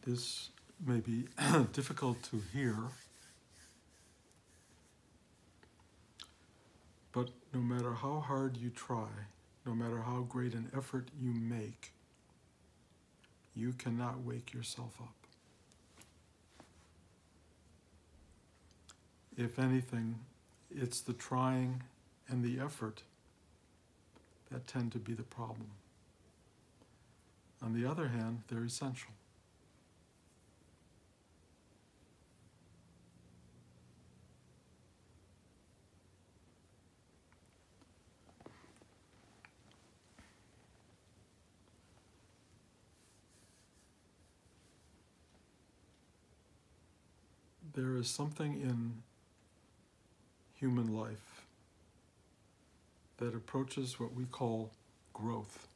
This may be difficult to hear, but no matter how hard you try, no matter how great an effort you make, you cannot wake yourself up. If anything, it's the trying and the effort that tend to be the problem. On the other hand, they're essential. There is something in human life that approaches what we call growth.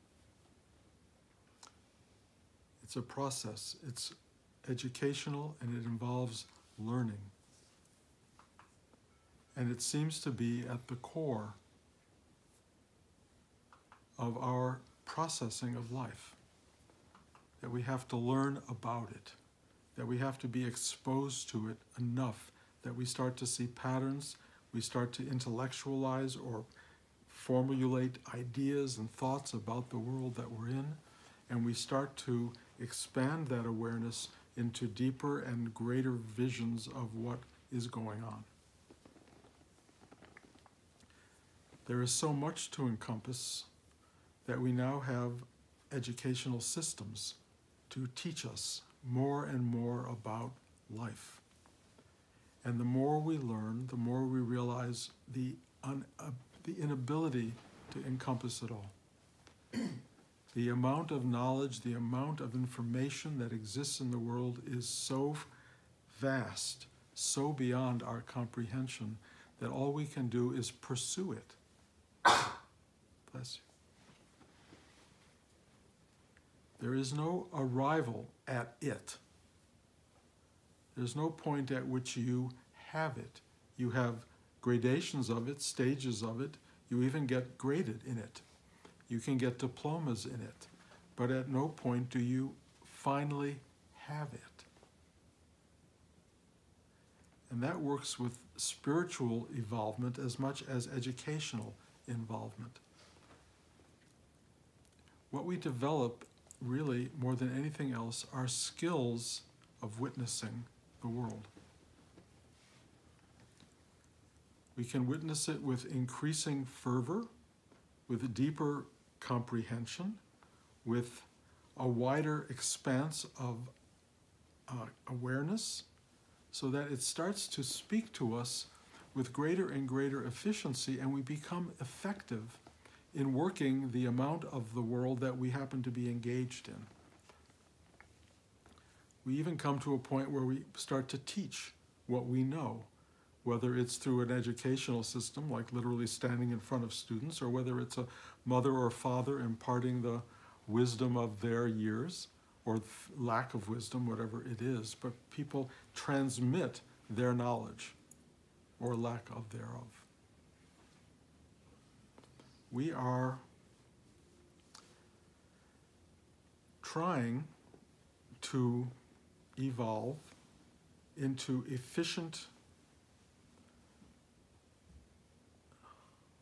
It's a process. It's educational and it involves learning. And it seems to be at the core of our processing of life, that we have to learn about it, that we have to be exposed to it enough that we start to see patterns, we start to intellectualize or formulate ideas and thoughts about the world that we're in, and we start to expand that awareness into deeper and greater visions of what is going on. There is so much to encompass that we now have educational systems to teach us more and more about life. And the more we learn, the more we realize the inability to encompass it all. The amount of knowledge, the amount of information that exists in the world is so vast, so beyond our comprehension, that all we can do is pursue it. Bless you. There is no arrival at it. There's no point at which you have it. You have gradations of it, stages of it. You even get graded in it. You can get diplomas in it. But at no point do you finally have it. And that works with spiritual involvement as much as educational involvement. What we develop really, more than anything else, are skills of witnessing the world. We can witness it with increasing fervor, with deeper comprehension, with a wider expanse of awareness, so that it starts to speak to us with greater and greater efficiency, and we become effective in working the amount of the world that we happen to be engaged in. We even come to a point where we start to teach what we know, whether it's through an educational system, like literally standing in front of students, or whether it's a mother or father imparting the wisdom of their years, or lack of wisdom, whatever it is. But people transmit their knowledge, or lack of thereof. We are trying to evolve into efficient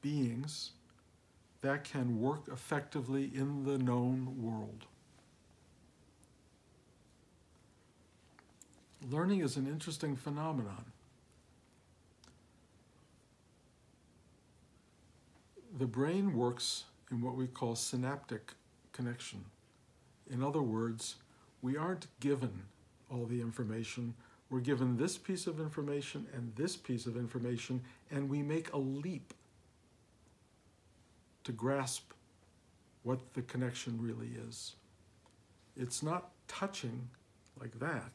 beings that can work effectively in the known world. Learning is an interesting phenomenon. The brain works in what we call synaptic connection. In other words, we aren't given all the information. We're given this piece of information and this piece of information, and we make a leap to grasp what the connection really is. It's not touching like that.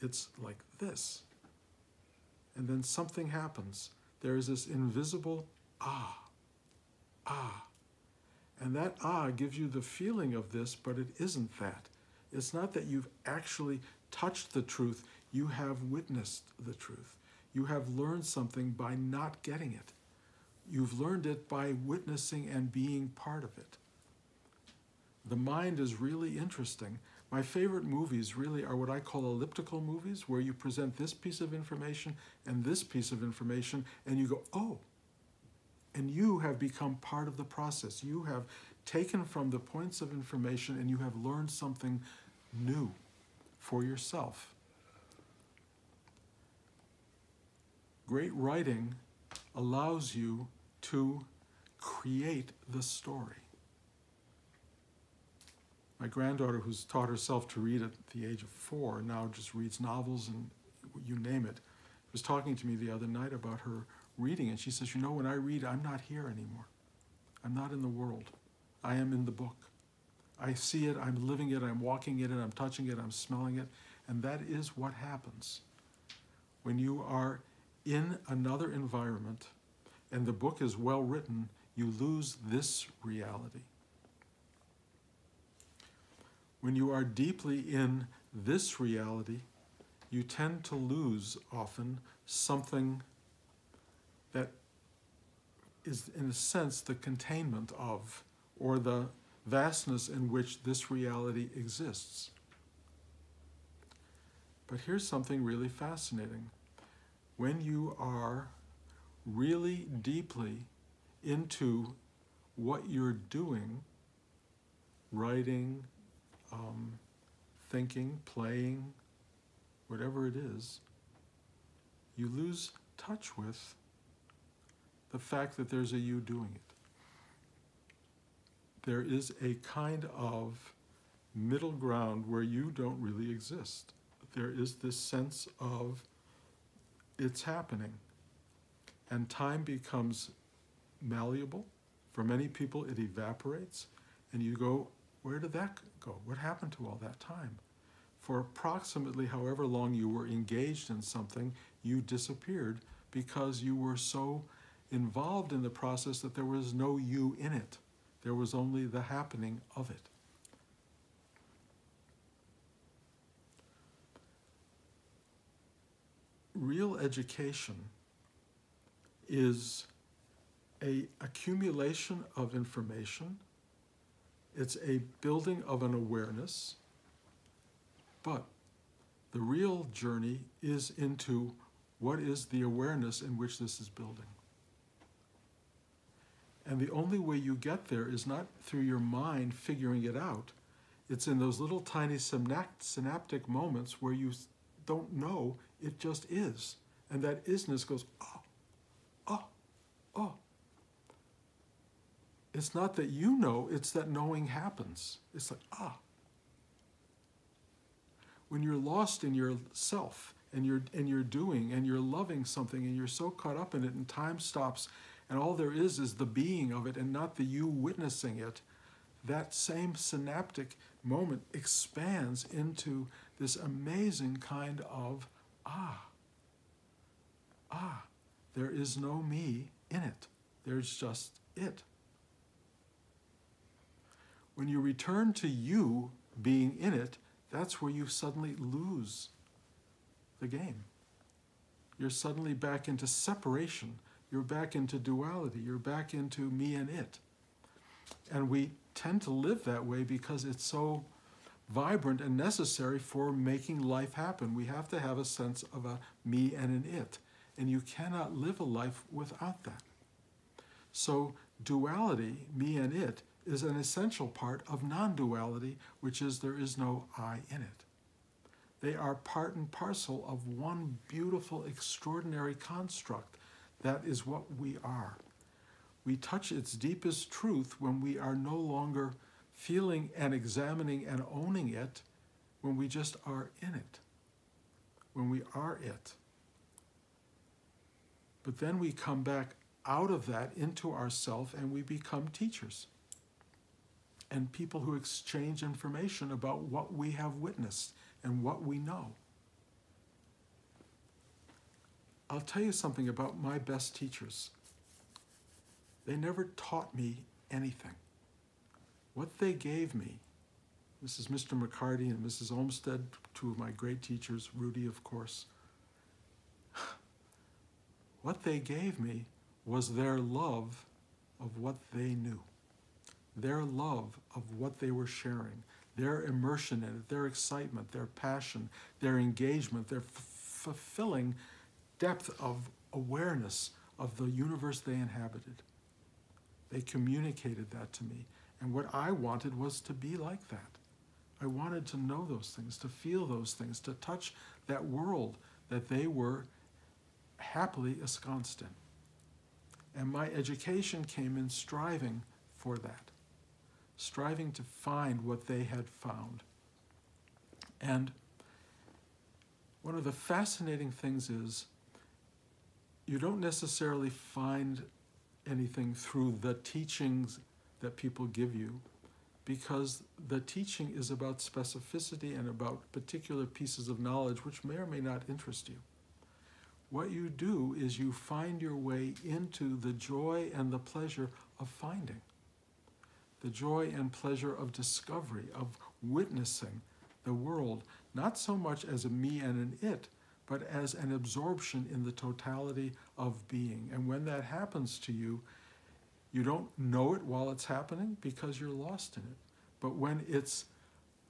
It's like this. And then something happens. There is this invisible ah. And that gives you the feeling of this, but it isn't that. It's not that you've actually touched the truth. You have witnessed the truth. You have learned something by not getting it. You've learned it by witnessing and being part of it. The mind is really interesting. My favorite movies really are what I call elliptical movies, where you present this piece of information and this piece of information, and you go, oh, and you have become part of the process. You have taken from the points of information and you have learned something new for yourself. Great writing allows you to create the story. My granddaughter, who's taught herself to read at the age of 4, now just reads novels and you name it, was talking to me the other night about her reading, and she says, you know, when I read, I'm not here anymore. I'm not in the world. I am in the book. I see it, I'm living it, I'm walking in it, I'm touching it, I'm smelling it, and that is what happens when you are in another environment and the book is well written. You lose this reality. When you are deeply in this reality, you tend to lose often something that is, in a sense, the containment of, or the vastness in which this reality exists. But here's something really fascinating. When you are really deeply into what you're doing, writing, thinking, playing, whatever it is, you lose touch with the fact that there's a you doing it. There is a kind of middle ground where you don't really exist. There is this sense of it's happening, and time becomes malleable. For many people, it evaporates, and you go, where did that go? What happened to all that time? For approximately however long you were engaged in something, you disappeared because you were so involved in the process that there was no you in it. There was only the happening of it. Real education is an accumulation of information. It's a building of an awareness. But the real journey is into what is the awareness in which this is building. And the only way you get there is not through your mind figuring it out. It's in those little tiny synaptic moments where you don't know, it just is. And that isness goes, oh, oh, oh. It's not that you know, it's that knowing happens. It's like, ah. When you're lost in yourself and you're doing and you're loving something and you're so caught up in it and time stops and all there is the being of it and not the you witnessing it, that same synaptic moment expands into this amazing kind of, there is no me in it. There's just it. When you return to you being in it, that's where you suddenly lose the game. You're suddenly back into separation. You're back into duality. You're back into me and it. And we tend to live that way because it's so vibrant and necessary for making life happen. We have to have a sense of a me and an it. And you cannot live a life without that. So duality, me and it, is an essential part of non-duality, which is there is no I in it. They are part and parcel of one beautiful, extraordinary construct. That is what we are. We touch its deepest truth when we are no longer feeling and examining and owning it, when we just are in it, when we are it. But then we come back out of that into ourself and we become teachers and people who exchange information about what we have witnessed and what we know. I'll tell you something about my best teachers. They never taught me anything. What they gave me, this is Mr. McCarty and Mrs. Olmsted, two of my great teachers, Rudy, of course. What they gave me was their love of what they knew. their love of what they were sharing, their immersion in it, their excitement, their passion, their engagement, their fulfilling depth of awareness of the universe they inhabited. They communicated that to me. And what I wanted was to be like that. I wanted to know those things, to feel those things, to touch that world that they were happily ensconced in. And my education came in striving for that, striving to find what they had found. And one of the fascinating things is you don't necessarily find anything through the teachings that people give you, because the teaching is about specificity and about particular pieces of knowledge which may or may not interest you. What you do is you find your way into the joy and the pleasure of finding, the joy and pleasure of discovery, of witnessing the world, not so much as a me and an it, but as an absorption in the totality of being. And when that happens to you, you don't know it while it's happening because you're lost in it. But when it's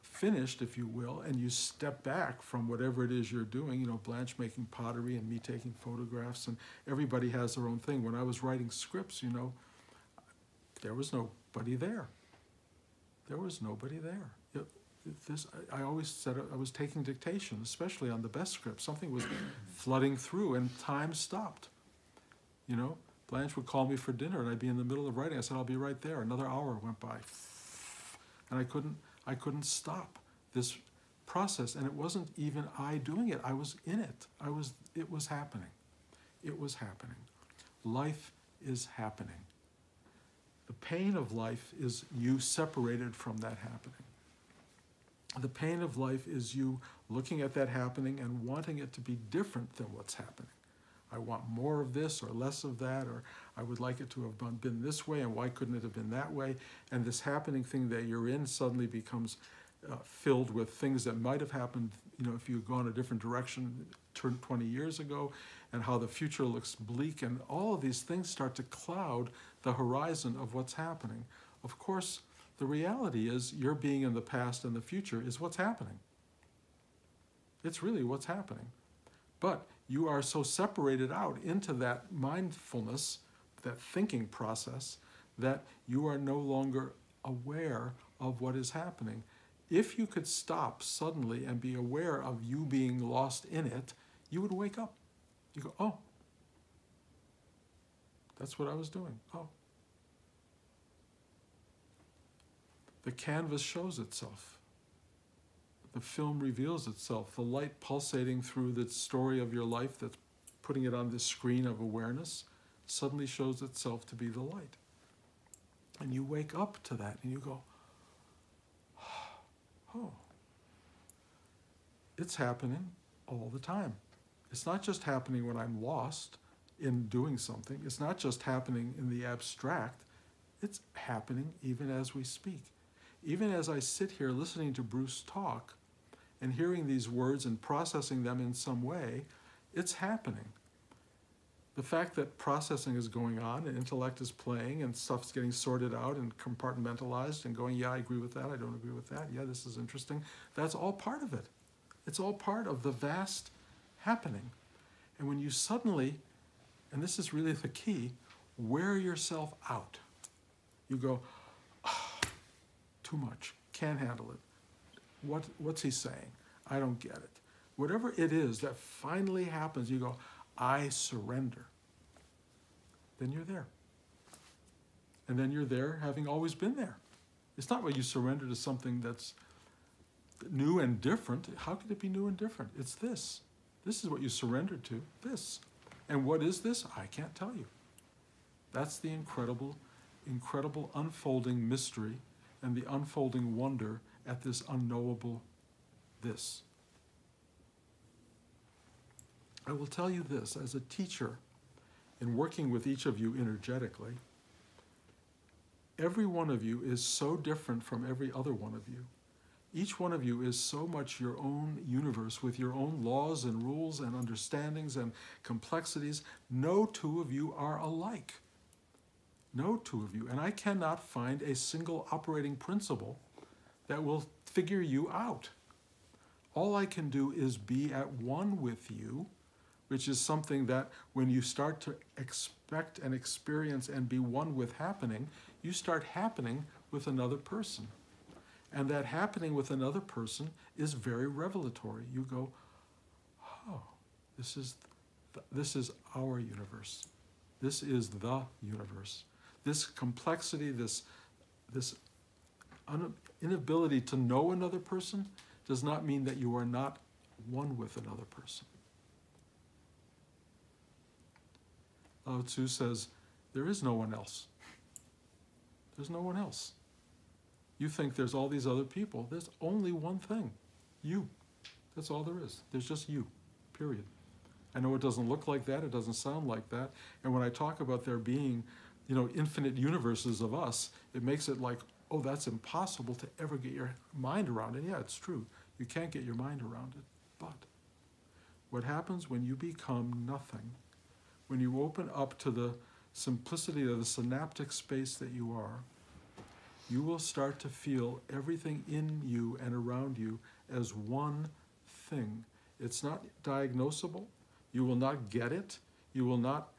finished, if you will, and you step back from whatever it is you're doing, you know, Blanche making pottery and me taking photographs, and everybody has their own thing. When I was writing scripts, you know, there was nobody there. There was nobody there. I always said I was taking dictation, especially on the best scripts. Something was flooding through and time stopped. You know, Blanche would call me for dinner and I'd be in the middle of writing. I said, I'll be right there. Another hour went by. And I couldn't stop this process. And it wasn't even I doing it. I was in it. It was happening. It was happening. Life is happening. The pain of life is you separated from that happening. The pain of life is you looking at that happening and wanting it to be different than what's happening. I want more of this or less of that, or I would like it to have been this way, and why couldn't it have been that way? And this happening thing that you're in suddenly becomes filled with things that might have happened, you know, if you'd gone a different direction 20 years ago, and how the future looks bleak, and all of these things start to cloud the horizon of what's happening. Of course, the reality is your being in the past and the future is what's happening. It's really what's happening. But you are so separated out into that mindfulness, that thinking process, that you are no longer aware of what is happening. If you could stop suddenly and be aware of you being lost in it, you would wake up. You go, oh, that's what I was doing. Oh. The canvas shows itself. The film reveals itself. The light pulsating through the story of your life that's putting it on this screen of awareness suddenly shows itself to be the light. And you wake up to that and you go, oh, it's happening all the time. It's not just happening when I'm lost in doing something. It's not just happening in the abstract. It's happening even as we speak. Even as I sit here listening to Bruce talk and hearing these words and processing them in some way, it's happening. The fact that processing is going on and intellect is playing and stuff's getting sorted out and compartmentalized and going, yeah, I agree with that, I don't agree with that, yeah, this is interesting, that's all part of it. It's all part of the vast happening. And when you suddenly, and this is really the key, wear yourself out. You go, too much, can't handle it. What's he saying? I don't get it. Whatever it is that finally happens, you go, I surrender. Then you're there. And then you're there having always been there. It's not where you surrender to something that's new and different. How could it be new and different? It's this. This is what you surrender to, this. And what is this? I can't tell you. That's the incredible, incredible unfolding mystery and the unfolding wonder at this unknowable this. I will tell you this, as a teacher, in working with each of you energetically, every one of you is so different from every other one of you. Each one of you is so much your own universe with your own laws and rules and understandings and complexities. No two of you are alike. no two of you. And I cannot find a single operating principle that will figure you out. All I can do is be at one with you, which is something that when you start to expect and experience and be one with happening, you start happening with another person. And that happening with another person is very revelatory. You go, oh, this is our universe. This is the universe. This complexity, this inability to know another person does not mean that you are not one with another person. Lao Tzu says, there is no one else. There's no one else. You think there's all these other people. There's only one thing, you. That's all there is. There's just you, period. I know it doesn't look like that, it doesn't sound like that, and when I talk about there being, infinite universes of us, it makes it like, oh, that's impossible to ever get your mind around it. Yeah, it's true. You can't get your mind around it. But what happens when you become nothing, when you open up to the simplicity of the synaptic space that you are, you will start to feel everything in you and around you as one thing. It's not diagnosable. You will not get it. You will not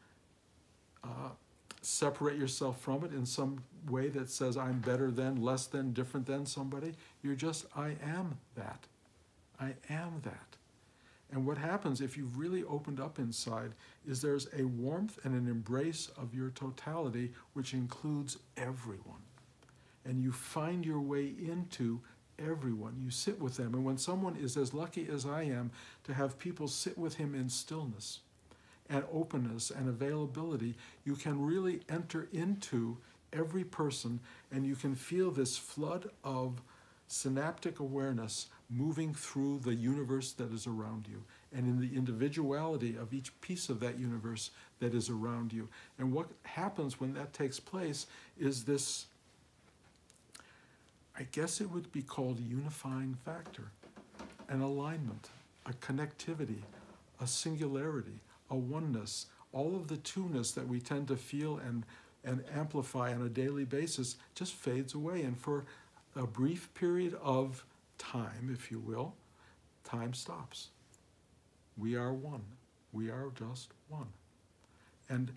separate yourself from it in some way that says I'm better than, less than, different than somebody. You're just, I am that. I am that. And what happens if you've really opened up inside is there's a warmth and an embrace of your totality, which includes everyone. And you find your way into everyone. You sit with them. And when someone is as lucky as I am to have people sit with him in stillness and openness and availability, you can really enter into every person, and you can feel this flood of synaptic awareness moving through the universe that is around you, and in the individuality of each piece of that universe that is around you. And what happens when that takes place is this, I guess it would be called a unifying factor, an alignment, a connectivity, a singularity, a oneness. All of the two-ness that we tend to feel and amplify on a daily basis just fades away. And for a brief period of time, if you will, time stops. We are one. We are just one. And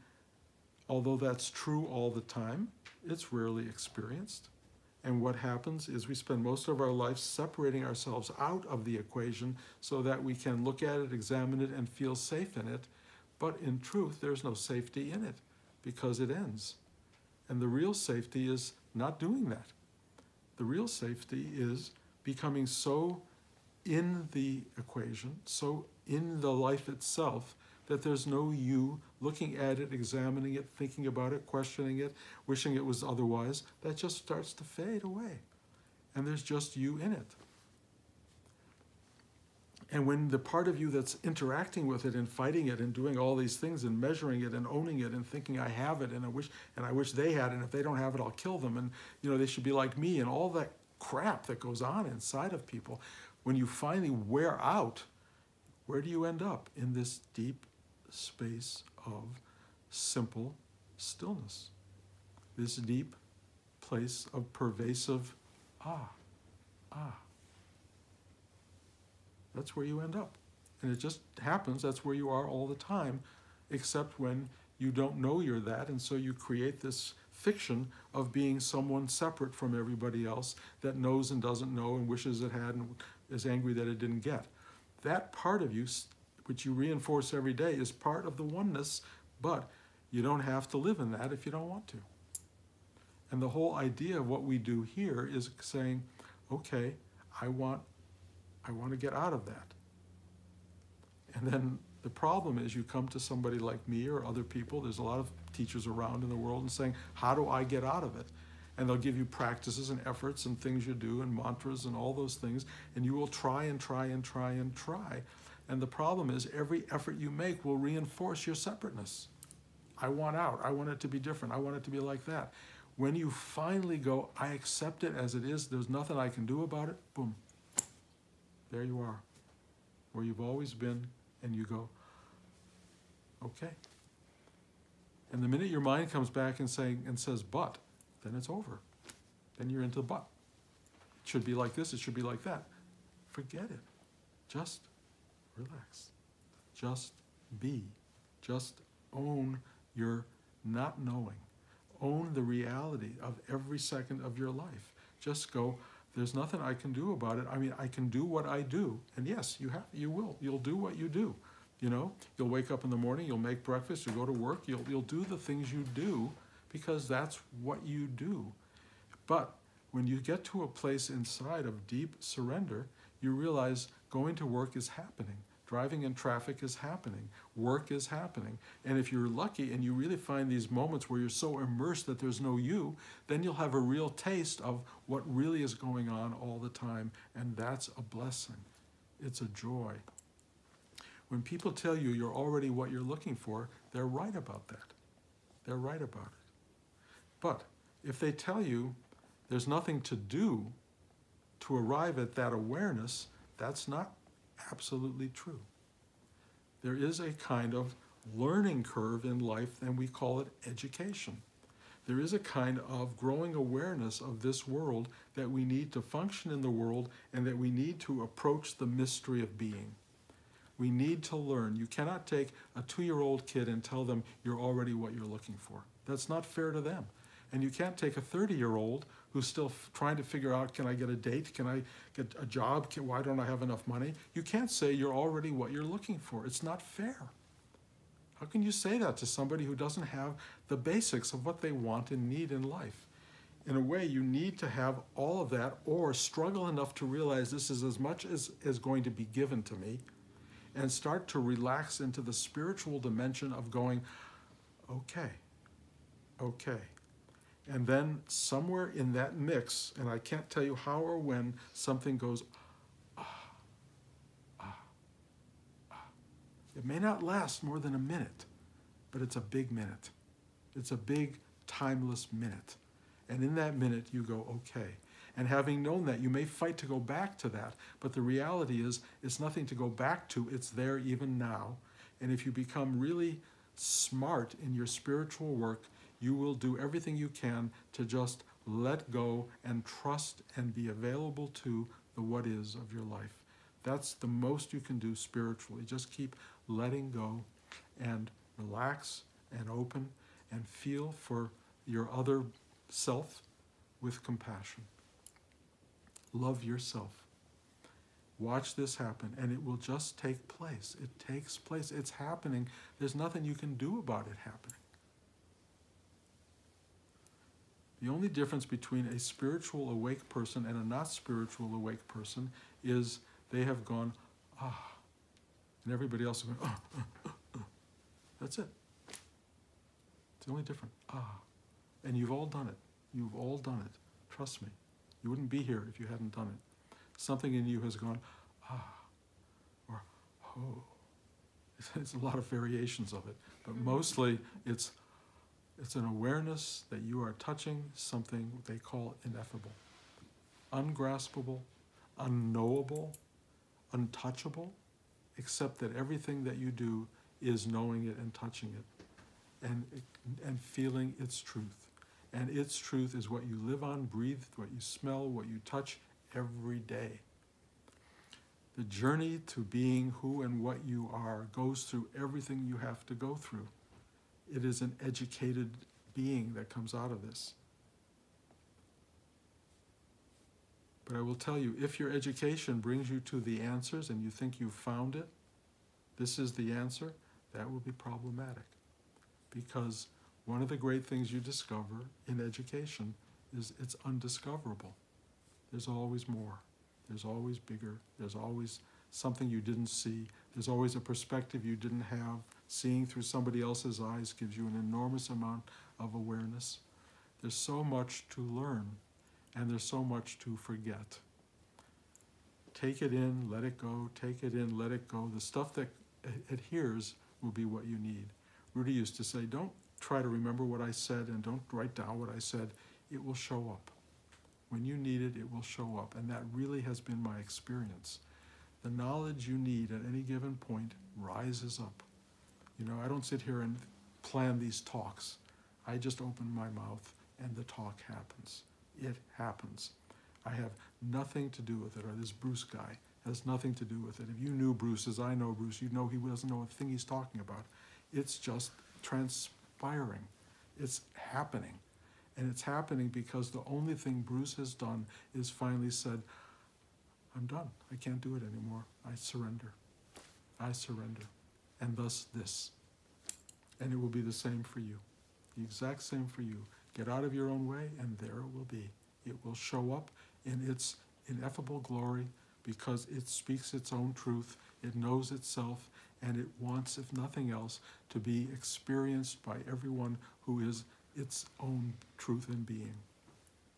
although that's true all the time, it's rarely experienced. And what happens is we spend most of our life separating ourselves out of the equation so that we can look at it, examine it, and feel safe in it. But in truth, there's no safety in it because it ends. And the real safety is not doing that. The real safety is becoming so in the equation, so in the life itself, that there's no you looking at it, examining it, thinking about it, questioning it, wishing it was otherwise. That just starts to fade away. And there's just you in it. And when the part of you that's interacting with it and fighting it and doing all these things and measuring it and owning it and thinking I have it and I wish they had it, and if they don't have it, I'll kill them, and they should be like me, and all that crap that goes on inside of people, when you finally wear out, where do you end up? In this deep space of simple stillness. This deep place of pervasive ah. That's where you end up. And it just happens, that's where you are all the time, except when you don't know you're that, and so you create this fiction of being someone separate from everybody else that knows and doesn't know and wishes it had and is angry that it didn't get. That part of you, which you reinforce every day, is part of the oneness, but you don't have to live in that if you don't want to. And the whole idea of what we do here is saying, okay, I want to get out of that. And then the problem is you come to somebody like me or other people, there's a lot of teachers around in the world, and saying, how do I get out of it? And they'll give you practices and efforts and things you do and mantras and all those things, and you will try and try and try and try. And the problem is every effort you make will reinforce your separateness. I want out. I want it to be different. I want it to be like that. When you finally go, I accept it as it is, there's nothing I can do about it, boom. There you are, where you've always been, and you go, okay. And the minute your mind comes back and says but, then it's over. Then you're into but. It should be like this, it should be like that. Forget it. Just relax. Just be. Just own your not knowing. Own the reality of every second of your life. Just go, there's nothing I can do about it. I mean, I can do what I do. And yes, you'll do what you do. You know, you'll wake up in the morning, you'll make breakfast, you'll go to work, you'll do the things you do because that's what you do. But when you get to a place inside of deep surrender, you realize going to work is happening. Driving in traffic is happening. Work is happening. And if you're lucky and you really find these moments where you're so immersed that there's no you, then you'll have a real taste of what really is going on all the time. And that's a blessing. It's a joy. When people tell you you're already what you're looking for, they're right about that. They're right about it. But if they tell you there's nothing to do to arrive at that awareness, that's not absolutely true. There is a kind of learning curve in life, and we call it education. There is a kind of growing awareness of this world that we need to function in the world and that we need to approach the mystery of being. We need to learn. You cannot take a 2-year-old kid and tell them you're already what you're looking for. That's not fair to them. And you can't take a 30-year-old who's still trying to figure out, can I get a date? Can I get a job? Why don't I have enough money? You can't say you're already what you're looking for. It's not fair. How can you say that to somebody who doesn't have the basics of what they want and need in life? In a way, you need to have all of that or struggle enough to realize this is as much as is going to be given to me, and start to relax into the spiritual dimension of going, okay, okay. And then somewhere in that mix, and I can't tell you how or when, something goes, It may not last more than a minute, but it's a big minute. It's a big, timeless minute. And in that minute, you go, okay. And having known that, you may fight to go back to that, but the reality is, it's nothing to go back to. It's there even now. And if you become really smart in your spiritual work, you will do everything you can to just let go and trust and be available to the what is of your life. That's the most you can do spiritually. Just keep letting go and relax and open and feel for your other self with compassion. Love yourself. Watch this happen, and it will just take place. It takes place. It's happening. There's nothing you can do about it happening. The only difference between a spiritual awake person and a not spiritual awake person is they have gone, and everybody else is going, That's it. It's the only difference. And you've all done it. You've all done it. Trust me. You wouldn't be here if you hadn't done it. Something in you has gone, or oh. It's a lot of variations of it, but mostly it's an awareness that you are touching something they call ineffable, ungraspable, unknowable, untouchable, except that everything that you do is knowing it and touching it and feeling its truth. And its truth is what you live on, breathe, what you smell, what you touch every day. The journey to being who and what you are goes through everything you have to go through. It is an educated being that comes out of this. But I will tell you, if your education brings you to the answers and you think you've found it, this is the answer, that will be problematic. Because one of the great things you discover in education is it's undiscoverable. There's always more. There's always bigger. There's always something you didn't see. There's always a perspective you didn't have. Seeing through somebody else's eyes gives you an enormous amount of awareness. There's so much to learn, and there's so much to forget. Take it in, let it go. Take it in, let it go. The stuff that adheres will be what you need. Rudy used to say, don't try to remember what I said and don't write down what I said. It will show up. When you need it, it will show up. And that really has been my experience. The knowledge you need at any given point rises up. You know, I don't sit here and plan these talks. I just open my mouth and the talk happens. It happens. I have nothing to do with it, or this Bruce guy has nothing to do with it. If you knew Bruce as I know Bruce, you'd know he doesn't know a thing he's talking about. It's just transpiring. It's happening. And it's happening because the only thing Bruce has done is finally said, I'm done. I can't do it anymore. I surrender. I surrender. And thus this. And it will be the same for you. The exact same for you. Get out of your own way, and there it will be. It will show up in its ineffable glory because it speaks its own truth. It knows itself, and it wants, if nothing else, to be experienced by everyone who is its own truth and being.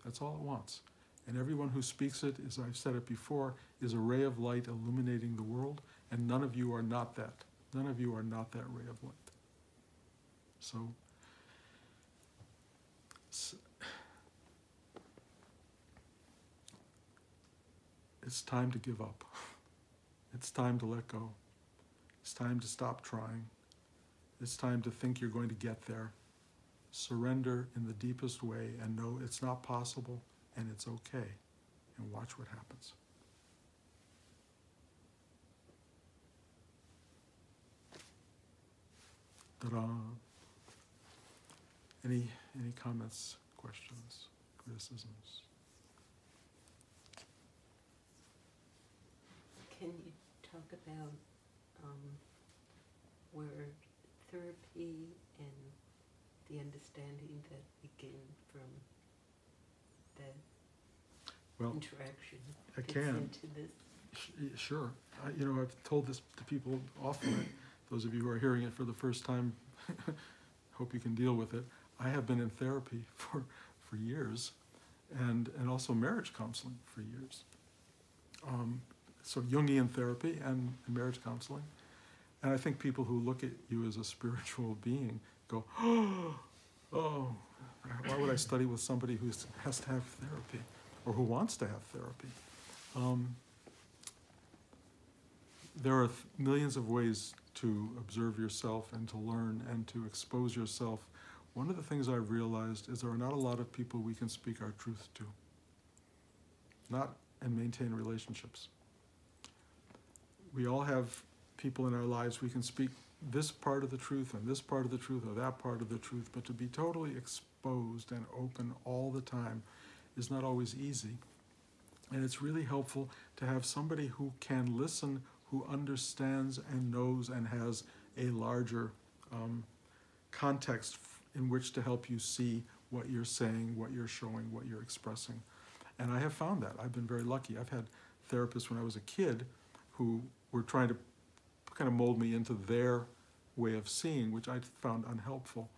That's all it wants. And everyone who speaks it, as I've said it before, is a ray of light illuminating the world, and none of you are not that. None of you are not that ray of light. So, it's time to give up. It's time to let go. It's time to stop trying. It's time to think you're going to get there. Surrender in the deepest way and know it's not possible and it's okay. And watch what happens. Ta-da. Any comments, questions, criticisms? Can you talk about where therapy and the understanding that begin from that interaction I fits can. into this? Sure. I've told this to people often. Those of you who are hearing it for the first time, hope you can deal with it. I have been in therapy for years, and also marriage counseling for years. So Jungian therapy and marriage counseling. And I think people who look at you as a spiritual being go, oh, why would I study with somebody who has to have therapy or who wants to have therapy? There are millions of ways to observe yourself and to learn and to expose yourself. One of the things I've realized is there are not a lot of people we can speak our truth to, and maintain relationships. We all have people in our lives we can speak this part of the truth and this part of the truth or that part of the truth, but to be totally exposed and open all the time is not always easy. And it's really helpful to have somebody who can listen, who understands and knows and has a larger context in which to help you see what you're saying, what you're showing, what you're expressing. And I have found that. I've been very lucky. I've had therapists when I was a kid who were trying to kind of mold me into their way of seeing, which I found unhelpful.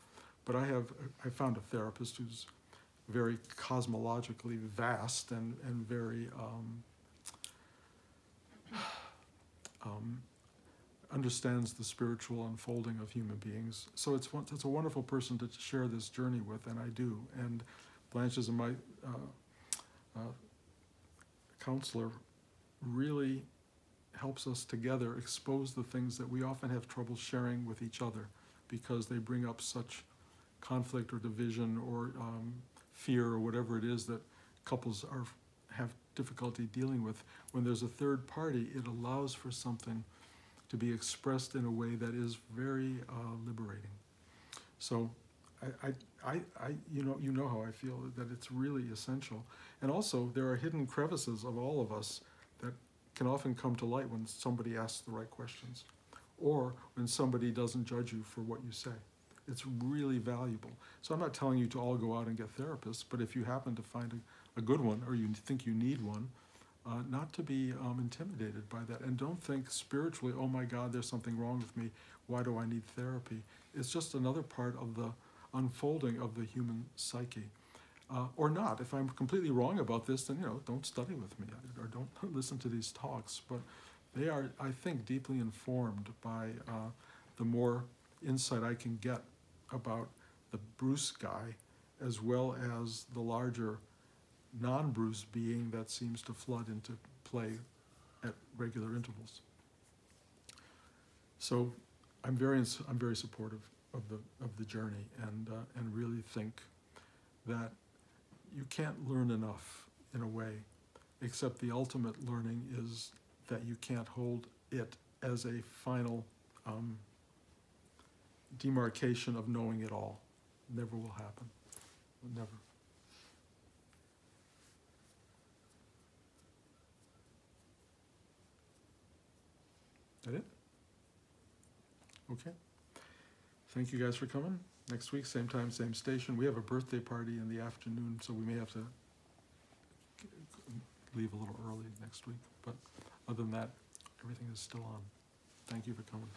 But I found a therapist who's very cosmologically vast and very understands the spiritual unfolding of human beings. So it's a wonderful person to share this journey with, and I do. And Blanche is my counselor, really helps us together expose the things that we often have trouble sharing with each other because they bring up such conflict or division or fear or whatever it is that couples have difficulty dealing with. When there's a third party, it allows for something to be expressed in a way that is very liberating. So you know how I feel, that it's really essential. And also there are hidden crevices of all of us that can often come to light when somebody asks the right questions or when somebody doesn't judge you for what you say. It's really valuable. So I'm not telling you to all go out and get therapists, but if you happen to find a good one or you think you need one, not to be intimidated by that. And don't think spiritually, oh my God, there's something wrong with me. Why do I need therapy? It's just another part of the unfolding of the human psyche. Or not. If I'm completely wrong about this, then don't study with me or don't listen to these talks. But they are, I think, deeply informed by the more insight I can get about the Bruce guy, as well as the larger non-Bruce being that seems to flood into play at regular intervals. So I'm very supportive. of the journey, and really think that you can't learn enough in a way, except the ultimate learning is that you can't hold it as a final demarcation of knowing it all. Never will happen. Never. That it? Okay. Thank you guys for coming. Next week, same time, same station. We have a birthday party in the afternoon, so we may have to leave a little early next week. But other than that, everything is still on. Thank you for coming.